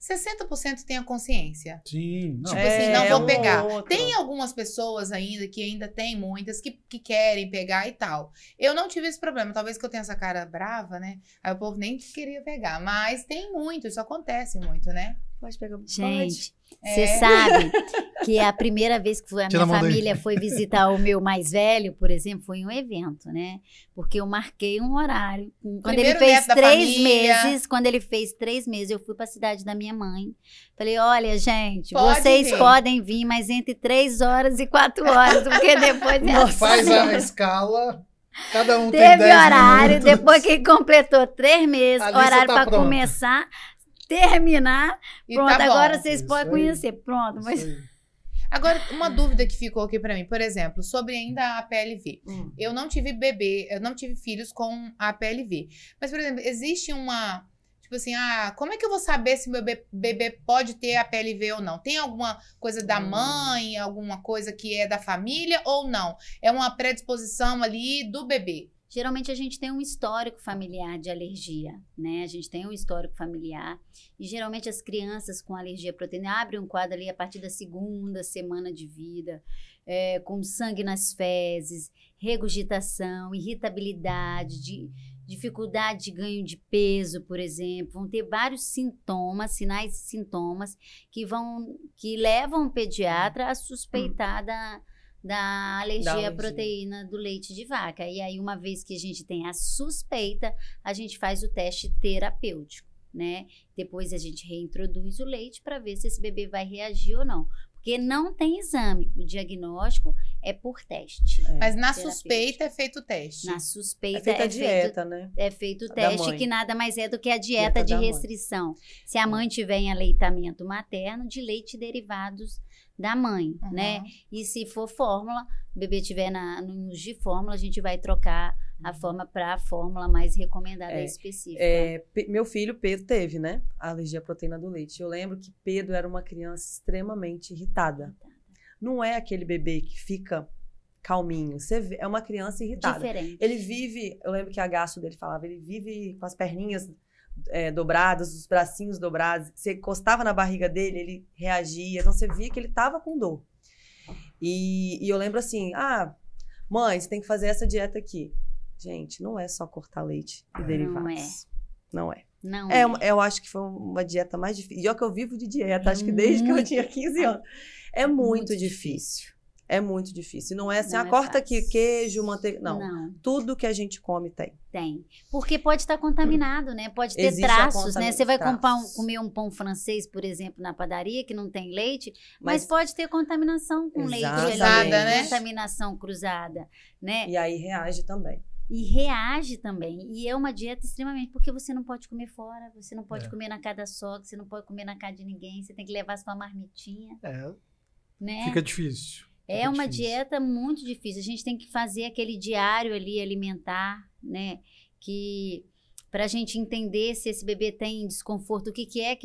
60% tem a consciência. Sim, não. Tipo assim, não vou um pegar. ou outro. Tem algumas pessoas ainda, que ainda tem muitas, que querem pegar e tal. Eu não tive esse problema. Talvez que eu tenha essa cara brava, né? Aí o povo nem queria pegar. Mas tem muito, isso acontece muito, né? Pode pegar. Gente, É. você sabe que a primeira vez que a Tira minha a mão daí. família foi visitar o meu mais velho, por exemplo, foi em um evento, né? Porque eu marquei um horário. Quando Primeiro ele fez neto da 3 família. meses, quando ele fez 3 meses, eu fui pra cidade da minha mãe. Falei, olha, gente, Pode vocês vir. podem vir, mas entre 3 horas e 4 horas, porque depois é assim. Faz a escala, cada um tem Teve 10 horário, minutos. depois que completou 3 meses, A lista horário tá pra pronta. começar, terminar. E Pronto, tá bom. agora vocês Isso podem aí. conhecer. Pronto, mas Isso aí. Agora, uma dúvida que ficou aqui pra mim, por exemplo, sobre ainda a PLV. Eu não tive bebê, eu não tive filhos com a PLV. Mas, por exemplo, existe uma... Tipo assim, como é que eu vou saber se meu bebê pode ter a PLV ou não? Tem alguma coisa da mãe, alguma coisa que é da família ou não? É uma predisposição ali do bebê? Geralmente a gente tem um histórico familiar de alergia, né? A gente tem um histórico familiar e geralmente as crianças com alergia à proteína abrem um quadro ali a partir da 2ª semana de vida, com sangue nas fezes, regurgitação, irritabilidade, dificuldade de ganho de peso, por exemplo. Vão ter vários sintomas, sinais e sintomas que levam o pediatra a suspeitar da alergia à proteína do leite de vaca. E aí, uma vez que a gente tem a suspeita, a gente faz o teste terapêutico, né? Depois a gente reintroduz o leite para ver se esse bebê vai reagir ou não. Porque não tem exame, o diagnóstico é por teste. Mas na suspeita é feito o teste. Na suspeita é feita a dieta, né? É feito o teste, que nada mais é do que a dieta de restrição. Mãe. Se a mãe tiver em aleitamento materno, de leite derivados da mãe, né? E se for fórmula, o bebê tiver no uso de fórmula, a gente vai trocar a forma para a fórmula mais recomendada específica. Meu filho, Pedro, teve, né? A alergia à proteína do leite. Eu lembro que Pedro era uma criança extremamente irritada. Não é aquele bebê que fica calminho. Você vê, é uma criança irritada. Diferente. Ele vive, eu lembro que a gasto dele falava, ele vive com as perninhas dobradas, os bracinhos dobrados. Você encostava na barriga dele, ele reagia. Então, você via que ele estava com dor. E eu lembro assim, mãe, você tem que fazer essa dieta aqui. Gente, não é só cortar leite e derivados. Não é. Eu acho que foi uma dieta mais difícil. E olha que eu vivo de dieta, acho que desde que eu tinha 15 anos. É muito difícil. É muito difícil. Não é assim, corta aqui queijo, manteiga. Não. Tudo que a gente come tem. Tem. Porque pode estar contaminado, né? Pode ter traços, né? Você vai comer um pão francês, por exemplo, na padaria, que não tem leite, mas pode ter contaminação com leite cruzada, né? Contaminação cruzada, né? E aí reage também. E é uma dieta extremamente... Porque você não pode comer fora, você não pode comer na casa da sogra, você não pode comer na casa de ninguém, você tem que levar sua marmitinha. Né? Fica difícil. É uma dieta muito difícil. A gente tem que fazer aquele diário ali alimentar, né? Para a gente entender se esse bebê tem desconforto,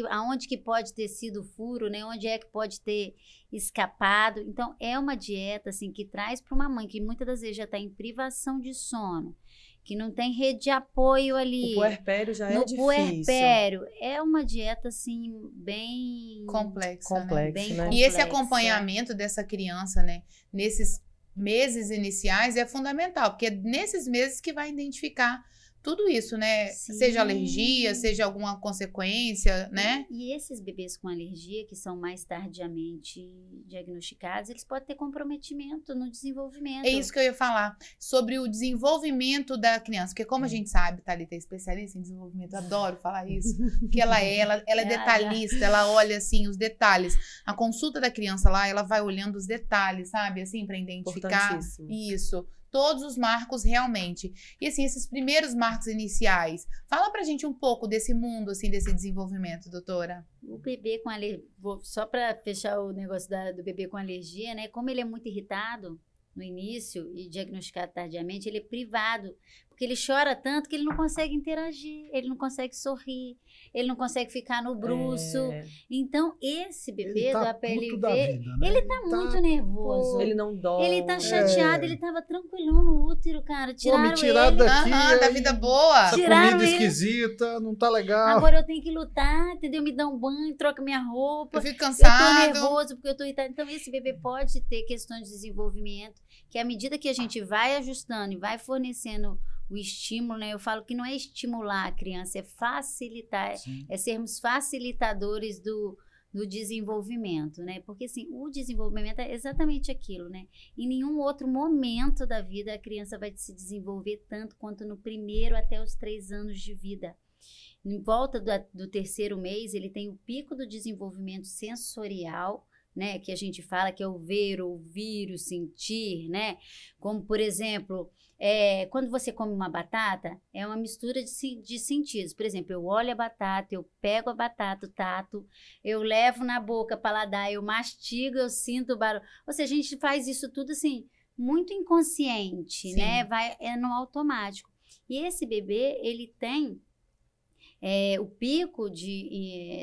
aonde que pode ter sido o furo, né? Onde é que pode ter escapado. Então, é uma dieta assim, que traz para uma mãe que muitas das vezes já está em privação de sono, que não tem rede de apoio ali. O puerpério já é difícil. No puerpério, é uma dieta, assim, bem... complexa, né? Bem E complexa. esse acompanhamento dessa criança, né, nesses meses iniciais é fundamental, porque é nesses meses que vai identificar tudo isso, né? Sim. Seja alergia, seja alguma consequência, né? E esses bebês com alergia, que são mais tardiamente diagnosticados, eles podem ter comprometimento no desenvolvimento. É isso que eu ia falar, sobre o desenvolvimento da criança, porque como a gente sabe, Thalita é especialista em desenvolvimento, eu adoro falar isso, porque ela é detalhista, ela olha, assim, os detalhes. A consulta da criança lá, ela vai olhando os detalhes, sabe? Assim, para identificar isso. Todos os marcos realmente. E assim, esses primeiros marcos iniciais, fala pra gente um pouco desse mundo, assim, desse desenvolvimento, doutora. O bebê com alergia, só para fechar o negócio do bebê com alergia, né? Como ele é muito irritado no início e diagnosticado tardiamente, ele é privado, porque ele chora tanto que ele não consegue interagir, ele não consegue sorrir, ele não consegue ficar no bruço. Então, esse bebê do APLV, vida, né? ele tá muito nervoso. Ele não dorme. Ele tá chateado, ele tava tranquilão no útero, cara. Tiraram me tiraram ele. daqui, da vida boa. Essa Tiraram comida ele. esquisita, não tá legal. Agora eu tenho que lutar, entendeu? Me dá um banho, troca minha roupa. Eu fico Eu cansado. tô nervoso porque eu tô irritado. Então, esse bebê pode ter questões de desenvolvimento, que à medida que a gente vai ajustando e vai fornecendo o estímulo, né? Eu falo que não é estimular a criança, é facilitar, é sermos facilitadores do desenvolvimento, né? Porque, assim, o desenvolvimento é exatamente aquilo, né? Em nenhum outro momento da vida a criança vai se desenvolver tanto quanto no primeiro até os 3 anos de vida. Em volta do 3º mês, ele tem o pico do desenvolvimento sensorial, né? Que a gente fala que é o ver, ouvir, o sentir, né? Como, por exemplo... quando você come uma batata, é uma mistura de sentidos. Por exemplo, eu olho a batata, eu pego a batata, o tato, eu levo na boca, paladar, eu mastigo, eu sinto o barulho. Ou seja, a gente faz isso tudo assim, muito inconsciente, né? É no automático. E esse bebê, ele tem o pico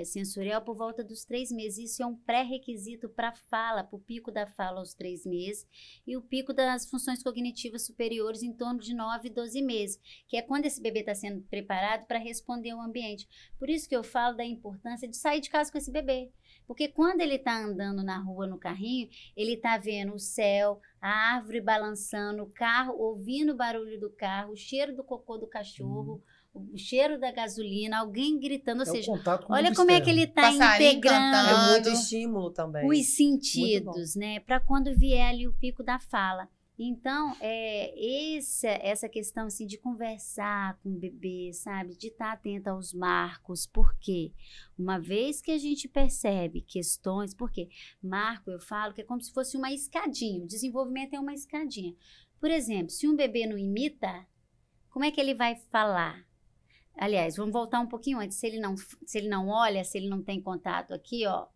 sensorial por volta dos 3 meses. Isso é um pré-requisito para a fala, para o pico da fala aos 3 meses, e o pico das funções cognitivas superiores em torno de 9, 12 meses, que é quando esse bebê está sendo preparado para responder ao ambiente. Por isso que eu falo da importância de sair de casa com esse bebê. Porque quando ele está andando na rua, no carrinho, ele está vendo o céu, a árvore balançando, o carro, ouvindo o barulho do carro, o cheiro do cocô do cachorro, o cheiro da gasolina, alguém gritando. Ou seja, olha como é que ele está integrando. É muito estímulo também. Os sentidos, né? Para quando vier ali o pico da fala. Então, essa questão assim, de conversar com o bebê, sabe? De estar atenta aos marcos. Por quê? Uma vez que a gente percebe questões... Porque marco, eu falo que é como se fosse uma escadinha. O desenvolvimento é uma escadinha. Por exemplo, se um bebê não imita, como é que ele vai falar? Aliás, vamos voltar um pouquinho antes. Se ele não olha, se ele não tem contato aqui, ó,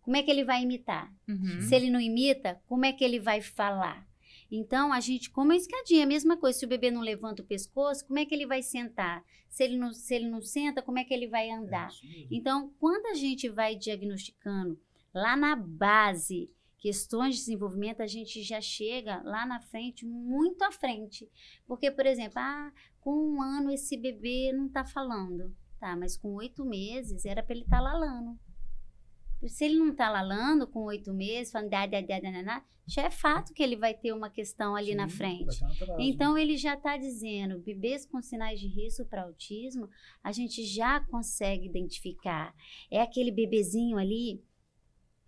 como é que ele vai imitar? Uhum. Se ele não imita, como é que ele vai falar? Então, a gente, como a escadinha, a mesma coisa. Se o bebê não levanta o pescoço, como é que ele vai sentar? Se ele não senta, como é que ele vai andar? Então, quando a gente vai diagnosticando lá na base questões de desenvolvimento, a gente já chega lá na frente, muito à frente. Porque, por exemplo, com 1 ano esse bebê não está falando. Tá, mas com 8 meses era para ele estar lalando. Se ele não está lalando com 8 meses, falando já é fato que ele vai ter uma questão ali na frente. Então, ele já está dizendo, bebês com sinais de risco para autismo, a gente já consegue identificar. É aquele bebezinho ali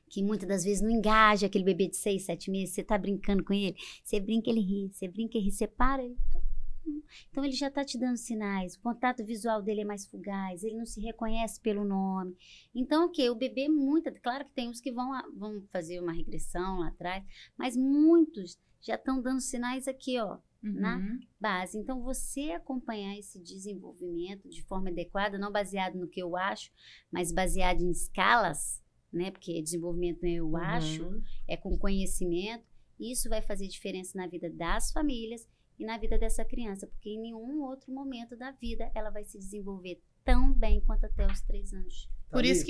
que muitas das vezes não engaja, aquele bebê de 6, 7 meses, você está brincando com ele, você brinca, ele ri, você para, ele... Então, ele já está te dando sinais, o contato visual dele é mais fugaz, ele não se reconhece pelo nome. Então, o bebê, claro que tem uns que vão fazer uma regressão lá atrás, mas muitos já estão dando sinais aqui, ó, na base. Então, você acompanhar esse desenvolvimento de forma adequada, não baseado no que eu acho, mas baseado em escalas, né? Porque desenvolvimento não é eu acho, é com conhecimento. Isso vai fazer diferença na vida das famílias e na vida dessa criança, porque em nenhum outro momento da vida ela vai se desenvolver tão bem quanto até os 3 anos. Por isso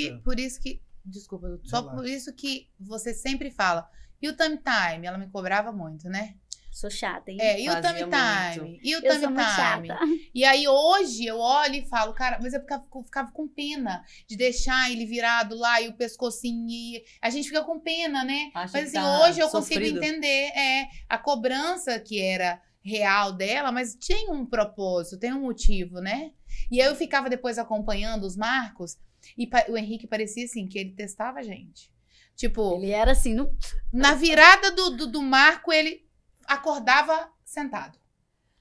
que, desculpa, só por isso que você sempre fala, e o tummy time? Ela me cobrava muito, né? Sou chata, hein? E o tummy time? E o tummy time? E aí hoje eu olho e falo, cara, mas eu ficava com pena de deixar ele virado lá e o pescocinho, a gente fica com pena, né? Mas assim, hoje eu consigo entender a cobrança que era real dela, mas tem um propósito, tem um motivo, né? E aí eu ficava depois acompanhando os marcos e o Henrique parecia assim, que ele testava a gente. Tipo... Ele era assim, na virada do marco, ele acordava sentado.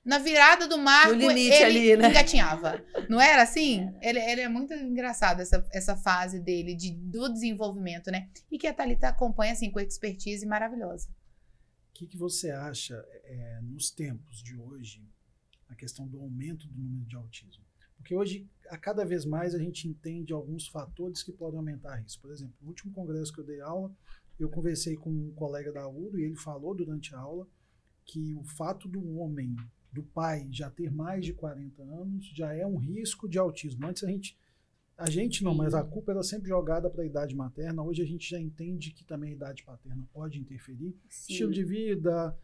Na virada do marco, ele ali, né? Engatinhava. Não era assim? Ele é muito engraçado, essa fase dele, do desenvolvimento, né? E que a Thalita acompanha, assim, com expertise maravilhosa. O que você acha, nos tempos de hoje, a questão do aumento do número de autismo? Porque hoje, a cada vez mais, a gente entende alguns fatores que podem aumentar isso. Por exemplo, no último congresso que eu dei aula, eu conversei com um colega da UDO e ele falou durante a aula que o fato do homem, do pai, já ter mais de 40 anos, já é um risco de autismo. Antes a gente não, mas a culpa era sempre jogada para a idade materna. Hoje a gente já entende que também a idade paterna pode interferir. Sim. Estilo de vida,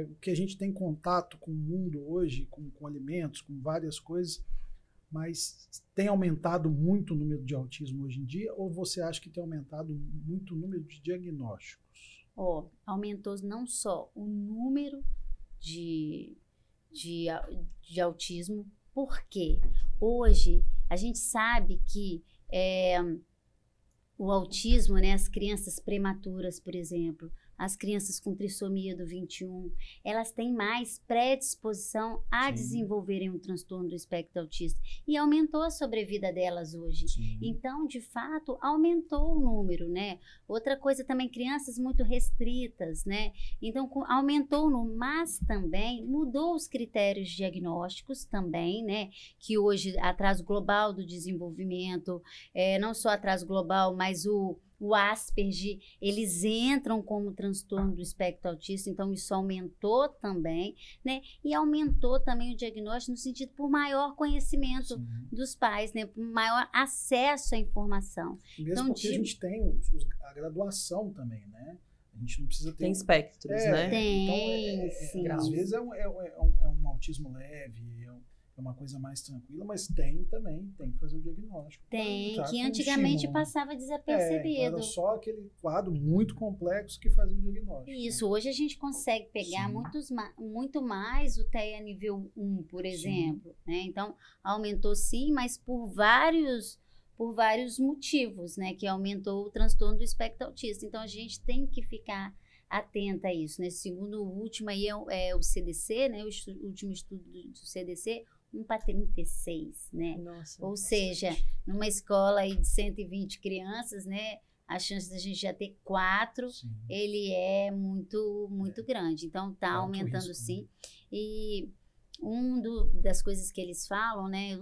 o que a gente tem contato com o mundo hoje, com alimentos, com várias coisas, mas tem aumentado muito o número de autismo hoje em dia, ou você acha que tem aumentado muito o número de diagnósticos? Aumentou não só o número de autismo, porque hoje a gente sabe que o autismo, né, as crianças prematuras, por exemplo, as crianças com trissomia do 21, elas têm mais predisposição a desenvolverem um transtorno do espectro autista. E aumentou a sobrevida delas hoje. Sim. Então, de fato, aumentou o número, né? Outra coisa também, crianças muito restritas, né? Então, aumentou o número, mas também mudou os critérios diagnósticos também, né? Que hoje, atraso global do desenvolvimento, não só atraso global, mas o o Asperger, eles entram como transtorno do espectro autista, então isso aumentou também, né? E aumentou também o diagnóstico no sentido por maior conhecimento dos pais, né? Por maior acesso à informação. Mesmo então, porque a gente tem a graduação também, né? A gente não precisa ter... Tem espectros, né? Tem, então, às vezes é um autismo leve, é uma coisa mais tranquila, mas tem que fazer o diagnóstico. Tem, que antigamente passava desapercebido. Era só aquele quadro muito complexo que fazia o diagnóstico. Isso, hoje a gente consegue pegar muito mais o TEA nível 1, por exemplo, né? Então, aumentou sim, mas por vários motivos, né? Que aumentou o transtorno do espectro autista. Então, a gente tem que ficar atenta a isso, né? Segundo o último aí é o CDC, né? O último estudo do CDC, 1/36, né? Nossa, ou seja, numa escola aí de 120 crianças, né? A chance da gente já ter 4, ele é muito grande. Então, tá aumentando risco, sim. Né? E das coisas que eles falam, né?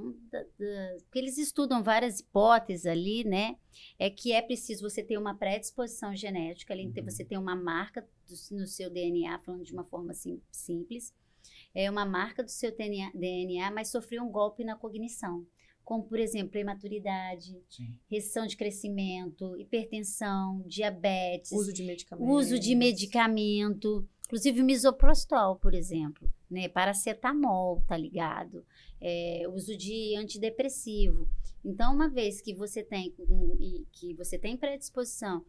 Porque eles estudam várias hipóteses ali, né? É que é preciso você ter uma predisposição genética, além de você ter uma marca no seu DNA, falando de uma forma assim, simples. É uma marca do seu DNA, mas sofreu um golpe na cognição. Como, por exemplo, prematuridade, restrição de crescimento, hipertensão, diabetes. Uso de medicamento. Inclusive o misoprostol, por exemplo. Né? Paracetamol, tá ligado? Uso de antidepressivo. Então, uma vez que você tem predisposição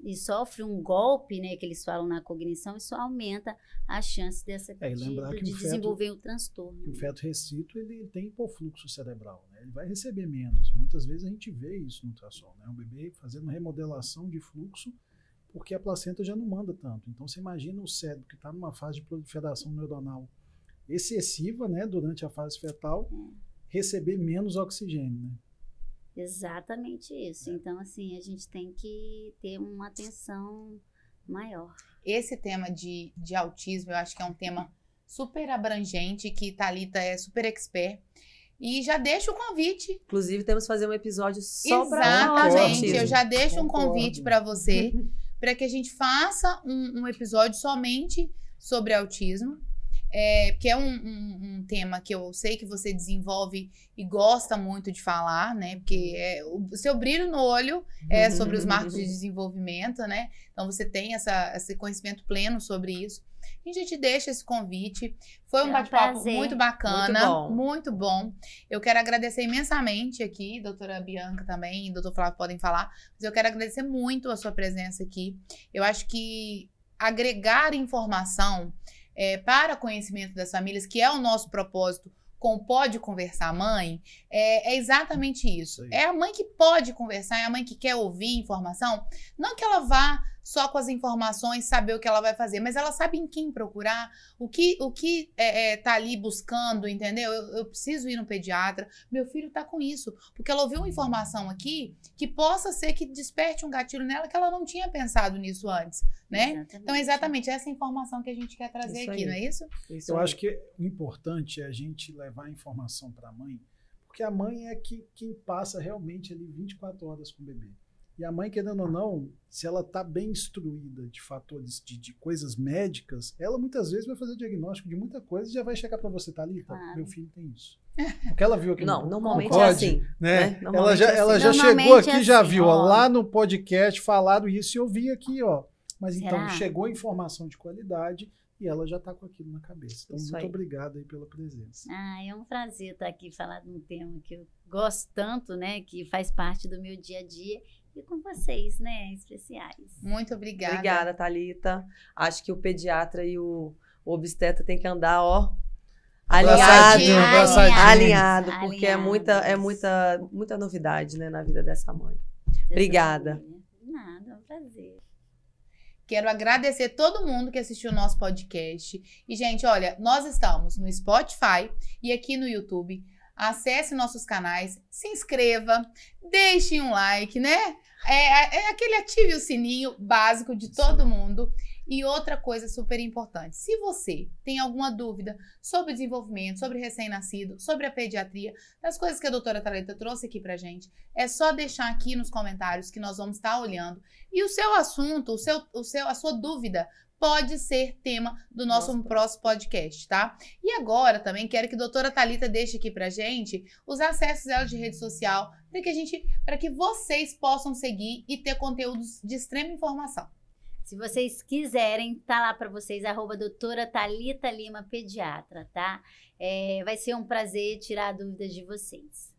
e sofre um golpe, né, que eles falam na cognição, isso aumenta a chance de desenvolver o transtorno. O feto restrito, ele tem hipofluxo cerebral, né? Ele vai receber menos. Muitas vezes a gente vê isso no ultrassom, né? O bebê fazendo remodelação de fluxo porque a placenta já não manda tanto. Então, você imagina o cérebro que está numa fase de proliferação neuronal excessiva, né, durante a fase fetal, receber menos oxigênio, né? Exatamente isso. Então, assim, a gente tem que ter uma atenção maior. Esse tema de autismo, eu acho que é um tema super abrangente, que Thalita é super expert. E já deixo o convite. Inclusive, temos que fazer um episódio só para Exatamente. Eu já deixo um convite para você, para que a gente faça um episódio somente sobre autismo. Porque é um tema que eu sei que você desenvolve e gosta muito de falar, né? Porque o seu brilho no olho é sobre os marcos de desenvolvimento, né? Então, você tem esse conhecimento pleno sobre isso. A gente deixa esse convite. Foi um bate-papo muito bacana, muito bom. Eu quero agradecer imensamente aqui, doutora Bianca também, doutor Flávio podem falar, mas eu quero agradecer muito a sua presença aqui. Eu acho que agregar informação para conhecimento das famílias, que é o nosso propósito com o Pode Conversar Mãe, é exatamente isso. É a mãe que pode conversar, é a mãe que quer ouvir informação. Não que ela vá só com as informações saber o que ela vai fazer, mas ela sabe em quem procurar, o que tá ali buscando, entendeu? Eu preciso ir no pediatra, meu filho tá com isso, porque ela ouviu uma informação aqui que possa ser que desperte um gatilho nela que ela não tinha pensado nisso antes, né? Exatamente. Então, exatamente essa informação que a gente quer trazer aqui, não é isso? Eu acho que o importante é a gente levar a informação para a mãe, porque a mãe é quem passa realmente ali 24 horas com o bebê. E a mãe, querendo ou não, se ela está bem instruída de fatores, de coisas médicas, ela muitas vezes vai fazer diagnóstico de muita coisa e já vai chegar para você, Thalita, meu filho tem isso. Porque ela viu aqui normalmente é assim, né? Ela já chegou aqui, assim, já viu, lá no podcast falaram isso e eu vi aqui, ó. Mas então, chegou a informação de qualidade e ela já está com aquilo na cabeça. Então, muito obrigado aí pela presença. É um prazer estar aqui falar de um tema que eu gosto tanto, né? Que faz parte do meu dia a dia. E com vocês, né, especiais. Muito obrigada. Obrigada, Thalita. Acho que o pediatra e o obstetra tem que andar, ó, alinhado, porque é muita novidade, né, na vida dessa mãe. Obrigada. Nada, é um prazer. Quero agradecer todo mundo que assistiu o nosso podcast. E, gente, olha, nós estamos no Spotify e aqui no YouTube. Acesse nossos canais, se inscreva, deixe um like, né? Aquele ative o sininho básico de todo mundo. E outra coisa super importante, se você tem alguma dúvida sobre desenvolvimento, sobre recém-nascido, sobre a pediatria, das coisas que a doutora Thalita trouxe aqui pra gente, é só deixar aqui nos comentários que nós vamos estar olhando. E o seu assunto, a sua dúvida pode ser tema do nosso próximo podcast, tá? E agora também quero que a doutora Thalita deixe aqui pra gente os acessos dela de rede social para que vocês possam seguir e ter conteúdos de extrema informação. Se vocês quiserem, tá lá para vocês, @doutora Thalita Lima Pediatra, tá? Vai ser um prazer tirar dúvidas de vocês.